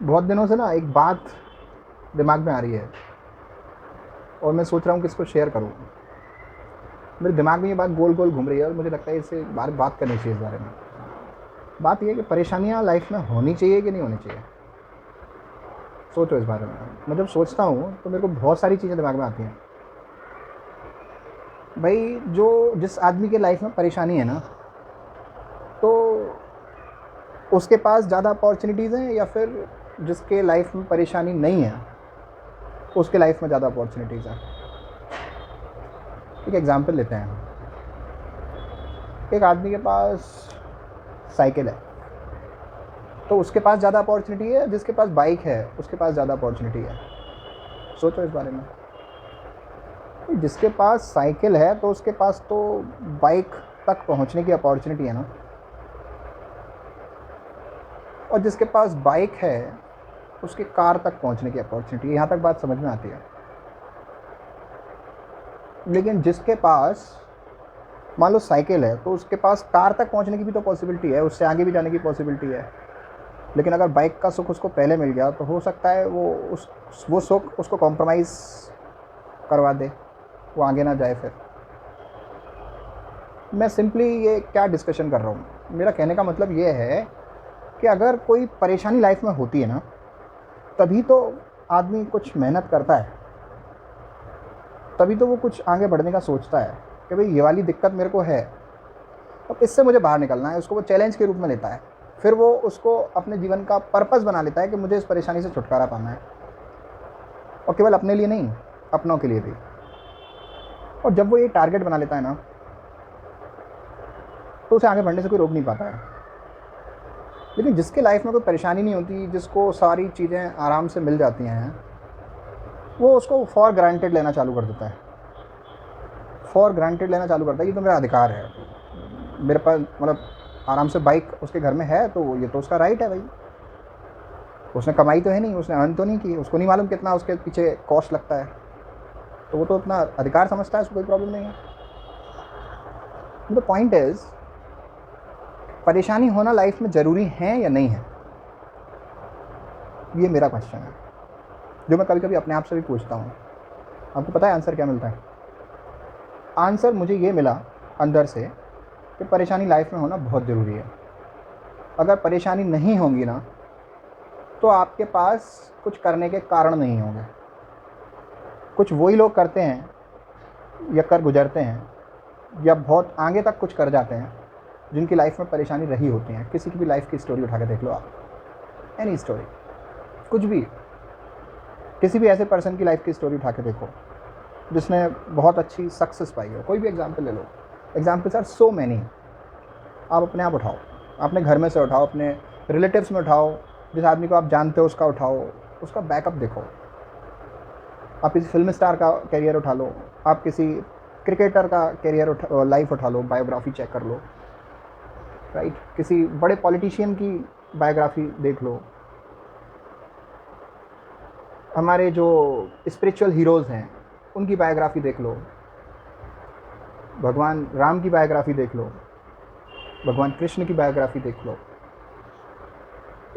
बहुत दिनों से ना एक बात दिमाग में आ रही है और मैं सोच रहा हूँ कि इसको शेयर करूँ। मेरे दिमाग में ये बात गोल गोल घूम रही है और मुझे लगता है इससे बात करनी चाहिए इस बारे में। बात ये है कि परेशानियाँ लाइफ में होनी चाहिए कि नहीं होनी चाहिए। सोचो इस बारे में। मैं जब सोचता हूँ तो मेरे को बहुत सारी चीज़ें दिमाग में आती हैं। भाई, जो जिस आदमी के लाइफ में परेशानी है ना, तो उसके पास ज़्यादा अपॉर्चुनिटीज़ हैं, या फिर जिसके लाइफ में परेशानी नहीं है उसके लाइफ में ज़्यादा अपॉर्चुनिटीज़ हैं। एक एग्जांपल लेते हैं। एक आदमी के पास साइकिल है तो उसके पास ज़्यादा अपॉर्चुनिटी है, जिसके पास बाइक है उसके पास ज़्यादा अपॉर्चुनिटी है। सोचो इस बारे में। जिसके पास साइकिल है तो उसके पास तो बाइक तक पहुंचने की अपॉर्चुनिटी है ना, और जिसके पास बाइक है उसके कार तक पहुंचने की अपॉर्चुनिटी है। यहाँ तक बात समझ में आती है। लेकिन जिसके पास मान लो साइकिल है तो उसके पास कार तक पहुंचने की भी तो पॉसिबिलिटी है, उससे आगे भी जाने की पॉसिबिलिटी है। लेकिन अगर बाइक का सुख उसको पहले मिल गया तो हो सकता है वो सुख उसको कॉम्प्रोमाइज़ करवा दे, वो आगे ना जाए। फिर मैं सिंपली ये क्या डिस्कशन कर रहा हूँ, मेरा कहने का मतलब ये है कि अगर कोई परेशानी लाइफ में होती है ना, तभी तो आदमी कुछ मेहनत करता है, तभी तो वो कुछ आगे बढ़ने का सोचता है कि भाई ये वाली दिक्कत मेरे को है, अब इससे मुझे बाहर निकलना है। उसको वो चैलेंज के रूप में लेता है। फिर वो उसको अपने जीवन का पर्पस बना लेता है कि मुझे इस परेशानी से छुटकारा पाना है, और केवल अपने लिए नहीं, अपनों के लिए भी। और जब वो ये टारगेट बना लेता है ना, तो उसे आगे बढ़ने से कोई रोक नहीं पाता है। लेकिन जिसके लाइफ में कोई परेशानी नहीं होती, जिसको सारी चीज़ें आराम से मिल जाती हैं, वो उसको फॉर ग्रांटेड लेना चालू कर देता है। फॉर ग्रांटेड लेना चालू करता है, ये तो मेरा अधिकार है, मेरे पास मतलब आराम से बाइक उसके घर में है तो ये तो उसका राइट है भाई। उसने कमाई तो है नहीं, उसने अर्न तो नहीं की, उसको नहीं मालूम कितना उसके पीछे कॉस्ट लगता है, तो वो तो अपना अधिकार समझता है, उसको कोई प्रॉब्लम नहीं है। द पॉइंट इज, परेशानी होना लाइफ में ज़रूरी है या नहीं है, ये मेरा क्वेश्चन है, जो मैं कभी कभी अपने आप से भी पूछता हूँ। आपको पता है आंसर क्या मिलता है? आंसर मुझे ये मिला अंदर से कि परेशानी लाइफ में होना बहुत ज़रूरी है। अगर परेशानी नहीं होगी ना, तो आपके पास कुछ करने के कारण नहीं होंगे। कुछ वही लोग करते हैं या कर गुजरते हैं या बहुत आगे तक कुछ कर जाते हैं जिनकी लाइफ में परेशानी रही होती है। किसी की भी लाइफ की स्टोरी उठा के देख लो आप, एनी स्टोरी, कुछ भी, किसी भी ऐसे पर्सन की लाइफ की स्टोरी उठा के देखो जिसने बहुत अच्छी सक्सेस पाई हो। कोई भी एग्जाम्पल ले लो, एग्जाम्पल्स आर सो मैनी। आप अपने आप उठाओ, अपने घर में से उठाओ, अपने रिलेटिव्स में उठाओ, जिस आदमी को आप जानते हो उसका उठाओ, उसका बैकअप देखो। आप किसी फिल्म स्टार का कैरियर उठा लो, आप किसी क्रिकेटर का कैरियर लाइफ उठा लो, बायोग्राफी चेक कर लो, राइट। किसी बड़े पॉलिटिशियन की बायोग्राफी देख लो। हमारे जो स्पिरिचुअल हीरोज़ हैं उनकी बायोग्राफी देख लो। भगवान राम की बायोग्राफी देख लो, भगवान कृष्ण की बायोग्राफी देख लो।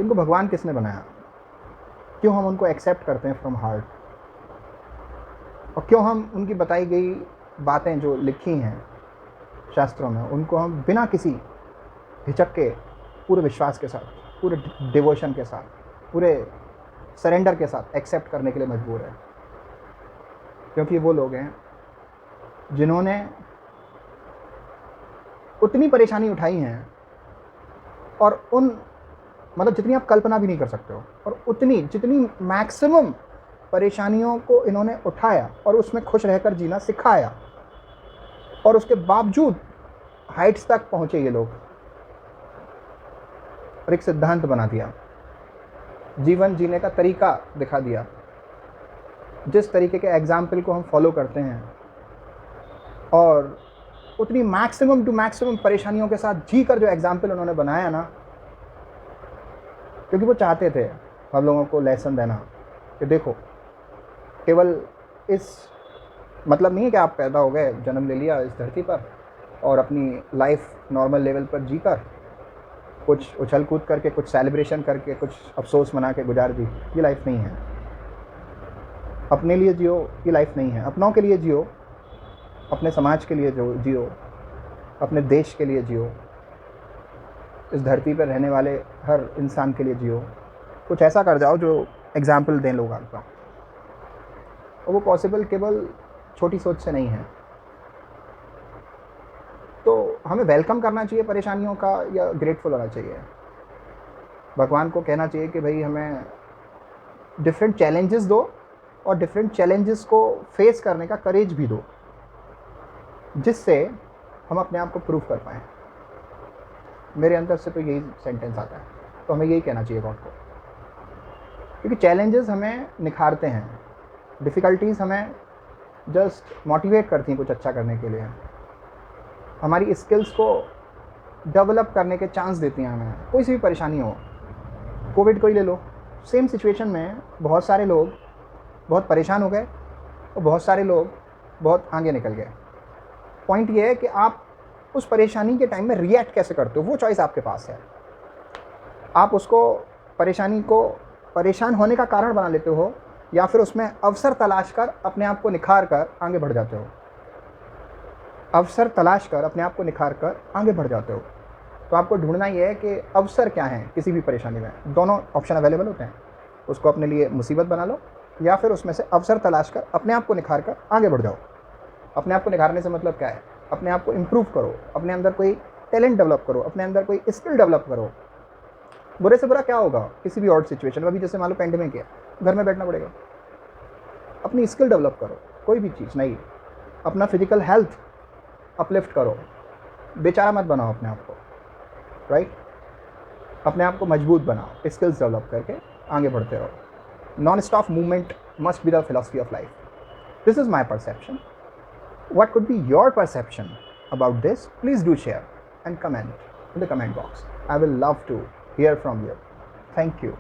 इनको भगवान किसने बनाया? क्यों हम उनको एक्सेप्ट करते हैं फ्रॉम हार्ट? और क्यों हम उनकी बताई गई बातें जो लिखी हैं शास्त्रों में, उनको हम बिना किसी हिचक के, पूरे विश्वास के साथ, पूरे डिवोशन के साथ, पूरे सरेंडर के साथ एक्सेप्ट करने के लिए मजबूर है? क्योंकि वो लोग हैं जिन्होंने उतनी परेशानी उठाई हैं, और उन मतलब जितनी आप कल्पना भी नहीं कर सकते हो, और उतनी जितनी मैक्सिमम परेशानियों को इन्होंने उठाया और उसमें खुश रहकर जीना सिखाया, और उसके बावजूद हाइट्स तक पहुंचे ये लोग, और एक सिद्धांत बना दिया, जीवन जीने का तरीका दिखा दिया। जिस तरीके के एग्जाम्पल को हम फॉलो करते हैं और उतनी मैक्सिमम टू मैक्सिमम परेशानियों के साथ जी कर जो एग्जाम्पल उन्होंने बनाया ना, क्योंकि वो चाहते थे हम लोगों को लेसन देना कि देखो, केवल इस मतलब नहीं है कि आप पैदा हो गए, जन्म ले लिया इस धरती पर और अपनी लाइफ नॉर्मल लेवल पर जी कर कुछ उछल कूद करके, कुछ सेलिब्रेशन करके, कुछ अफसोस मना के गुजार दी, ये लाइफ नहीं है। अपने लिए जियो, ये लाइफ नहीं है। अपनों के लिए जियो, अपने समाज के लिए जियो, अपने देश के लिए जियो, इस धरती पर रहने वाले हर इंसान के लिए जियो। कुछ ऐसा कर जाओ जो एग्जाम्पल दें लोग आपका, और वो पॉसिबल केवल छोटी सोच से नहीं है। तो हमें वेलकम करना चाहिए परेशानियों का, या ग्रेटफुल होना चाहिए? भगवान को कहना चाहिए कि भाई हमें डिफरेंट चैलेंजेस दो, और डिफरेंट चैलेंजेस को फेस करने का करेज भी दो, जिससे हम अपने आप को प्रूव कर पाएँ। मेरे अंदर से तो यही सेंटेंस आता है। तो हमें यही कहना चाहिए गॉड को, क्योंकि चैलेंजेस हमें निखारते हैं, डिफ़िकल्टीज़ हमें जस्ट मोटिवेट करती हैं कुछ अच्छा करने के लिए, हमारी स्किल्स को डेवलप करने के चांस देती हैं हमें। कोई सी भी परेशानी हो, कोविड को ही ले लो, सेम सिचुएशन में बहुत सारे लोग बहुत परेशान हो गए और बहुत सारे लोग बहुत आगे निकल गए। पॉइंट ये है कि आप उस परेशानी के टाइम में रिएक्ट कैसे करते हो, वो चॉइस आपके पास है। आप उसको, परेशानी को परेशान होने का कारण बना लेते हो, या फिर उसमें अवसर तलाश कर अपने आप को निखार कर आगे बढ़ जाते हो। अवसर तलाश कर अपने आप को निखार कर आगे बढ़ जाते हो। तो आपको ढूंढना ये है कि अवसर क्या हैं किसी भी परेशानी में। दोनों ऑप्शन अवेलेबल होते हैं। उसको अपने लिए मुसीबत बना लो, या फिर उसमें से अवसर तलाश कर अपने आप को निखार कर आगे बढ़ जाओ। अपने आप को निखारने से मतलब क्या है? अपने आप को इम्प्रूव करो, अपने अंदर कोई टैलेंट डेवलप करो, अपने अंदर कोई स्किल डेवलप करो। बुरे से बुरा क्या होगा किसी भी और सिचुएशन में? अभी जैसे मान लो पेंडेमिक है, घर में बैठना पड़ेगा। अपनी स्किल डेवलप करो, कोई भी चीज़ नहीं, अपना फिजिकल हेल्थ अपलिफ्ट करो, बेचारा मत बनाओ अपने आप को, राइट? अपने आप को मजबूत बनाओ, स्किल्स डेवलप करके आगे बढ़ते रहो। Non stop movement must be the philosophy of life. This is my perception. What could be your perception about this? Please do share and comment in the comment box. I will love to hear from you. Thank you.